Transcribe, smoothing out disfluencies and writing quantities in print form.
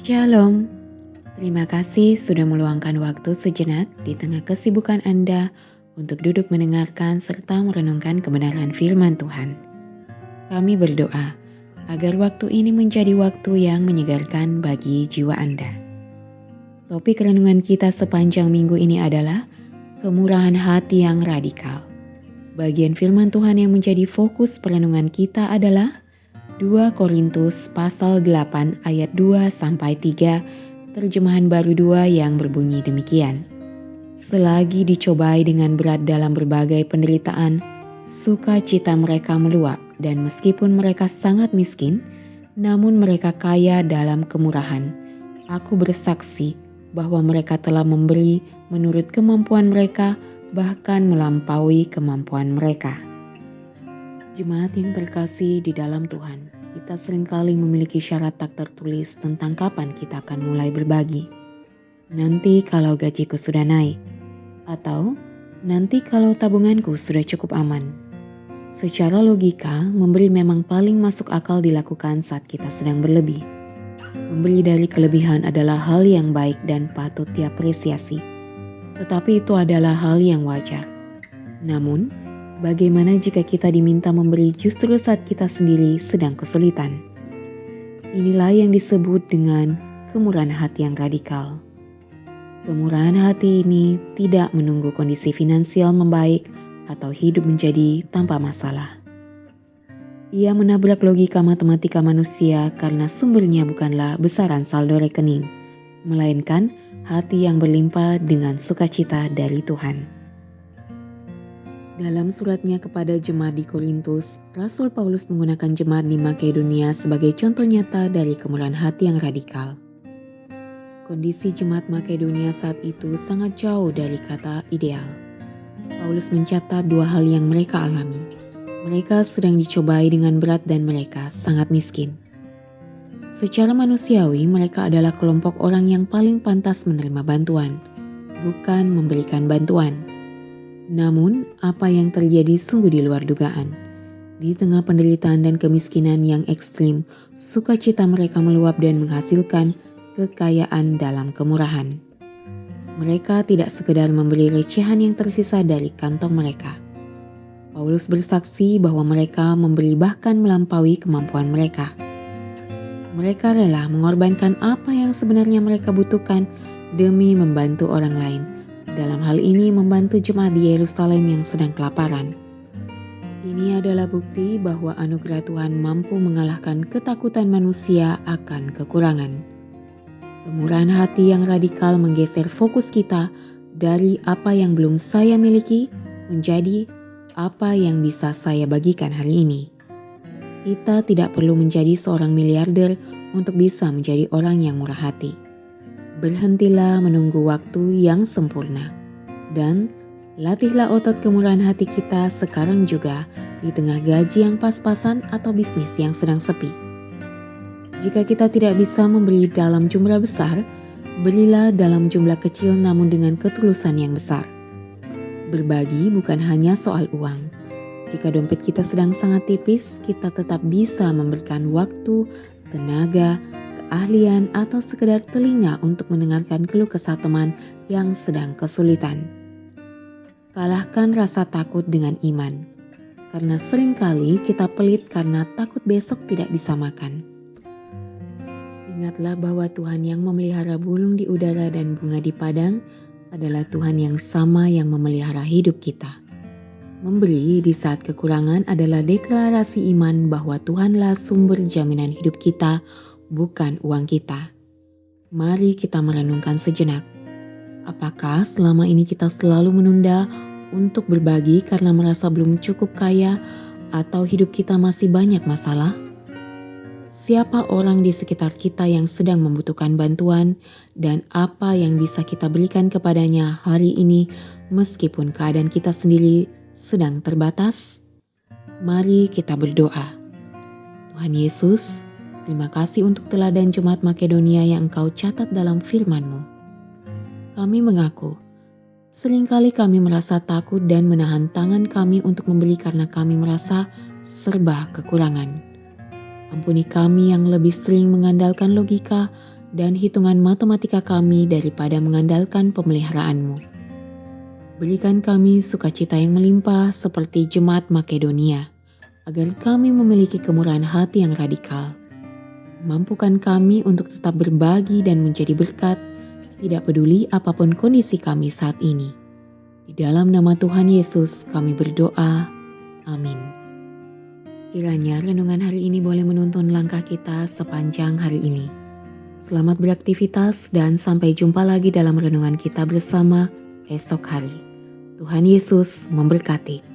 Shalom, terima kasih sudah meluangkan waktu sejenak di tengah kesibukan Anda untuk duduk mendengarkan serta merenungkan kebenaran firman Tuhan. Kami berdoa agar waktu ini menjadi waktu yang menyegarkan bagi jiwa Anda. Topik renungan kita sepanjang minggu ini adalah kemurahan hati yang radikal. Bagian firman Tuhan yang menjadi fokus perenungan kita adalah 2 Korintus pasal 8 ayat 2-3, terjemahan baru 2 yang berbunyi demikian. Selagi dicobai dengan berat dalam berbagai penderitaan, sukacita mereka meluap, dan meskipun mereka sangat miskin, namun mereka kaya dalam kemurahan. Aku bersaksi bahwa mereka telah memberi menurut kemampuan mereka, bahkan melampaui kemampuan mereka. Jemaat yang terkasih di dalam Tuhan, kita seringkali memiliki syarat tak tertulis tentang kapan kita akan mulai berbagi. Nanti kalau gajiku sudah naik, atau nanti kalau tabunganku sudah cukup aman. Secara logika, memberi memang paling masuk akal dilakukan saat kita sedang berlebih. Memberi dari kelebihan adalah hal yang baik dan patut diapresiasi. Tetapi itu adalah hal yang wajar. Namun, bagaimana jika kita diminta memberi justru saat kita sendiri sedang kesulitan? Inilah yang disebut dengan kemurahan hati yang radikal. Kemurahan hati ini tidak menunggu kondisi finansial membaik atau hidup menjadi tanpa masalah. Ia menabrak logika matematika manusia karena sumbernya bukanlah besaran saldo rekening, melainkan hati yang berlimpah dengan sukacita dari Tuhan. Dalam suratnya kepada jemaat di Korintus, Rasul Paulus menggunakan jemaat di Makedonia sebagai contoh nyata dari kemurahan hati yang radikal. Kondisi jemaat Makedonia saat itu sangat jauh dari kata ideal. Paulus mencatat 2 hal yang mereka alami. Mereka sedang dicobai dengan berat dan mereka sangat miskin. Secara manusiawi, mereka adalah kelompok orang yang paling pantas menerima bantuan, bukan memberikan bantuan. Namun, apa yang terjadi sungguh di luar dugaan. Di tengah penderitaan dan kemiskinan yang ekstrim, sukacita mereka meluap dan menghasilkan kekayaan dalam kemurahan. Mereka tidak sekedar memberi recehan yang tersisa dari kantong mereka. Paulus bersaksi bahwa mereka memberi bahkan melampaui kemampuan mereka. Mereka rela mengorbankan apa yang sebenarnya mereka butuhkan demi membantu orang lain. Dalam hal ini membantu jemaat di Yerusalem yang sedang kelaparan. Ini adalah bukti bahwa anugerah Tuhan mampu mengalahkan ketakutan manusia akan kekurangan. Kemurahan hati yang radikal menggeser fokus kita dari apa yang belum saya miliki menjadi apa yang bisa saya bagikan hari ini. Kita tidak perlu menjadi seorang miliarder untuk bisa menjadi orang yang murah hati. Berhentilah menunggu waktu yang sempurna dan latihlah otot kemurahan hati kita sekarang juga di tengah gaji yang pas-pasan atau bisnis yang sedang sepi. Jika kita tidak bisa memberi dalam jumlah besar, berilah dalam jumlah kecil namun dengan ketulusan yang besar. Berbagi bukan hanya soal uang. Jika dompet kita sedang sangat tipis, kita tetap bisa memberikan waktu, tenaga, keahlian, atau sekedar telinga untuk mendengarkan keluh kesah teman yang sedang kesulitan. Kalahkan rasa takut dengan iman, karena seringkali kita pelit karena takut besok tidak bisa makan. Ingatlah bahwa Tuhan yang memelihara burung di udara dan bunga di padang adalah Tuhan yang sama yang memelihara hidup kita. Memberi di saat kekurangan adalah deklarasi iman bahwa Tuhanlah sumber jaminan hidup kita, bukan uang kita. Mari kita merenungkan sejenak. Apakah selama ini kita selalu menunda untuk berbagi karena merasa belum cukup kaya atau hidup kita masih banyak masalah? Siapa orang di sekitar kita yang sedang membutuhkan bantuan dan apa yang bisa kita berikan kepadanya hari ini meskipun keadaan kita sendiri sedang terbatas? Mari kita berdoa. Tuhan Yesus, terima kasih untuk teladan jemaat Makedonia yang Engkau catat dalam firman-Mu. Kami mengaku, seringkali kami merasa takut dan menahan tangan kami untuk memberi karena kami merasa serba kekurangan. Ampuni kami yang lebih sering mengandalkan logika dan hitungan matematika kami daripada mengandalkan pemeliharaan-Mu. Berikan kami sukacita yang melimpah seperti jemaat Makedonia, agar kami memiliki kemurahan hati yang radikal. Mampukan kami untuk tetap berbagi dan menjadi berkat, tidak peduli apapun kondisi kami saat ini. Di dalam nama Tuhan Yesus kami berdoa. Amin. Kiranya renungan hari ini boleh menuntun langkah kita sepanjang hari ini. Selamat beraktivitas dan sampai jumpa lagi dalam renungan kita bersama esok hari. Tuhan Yesus memberkati.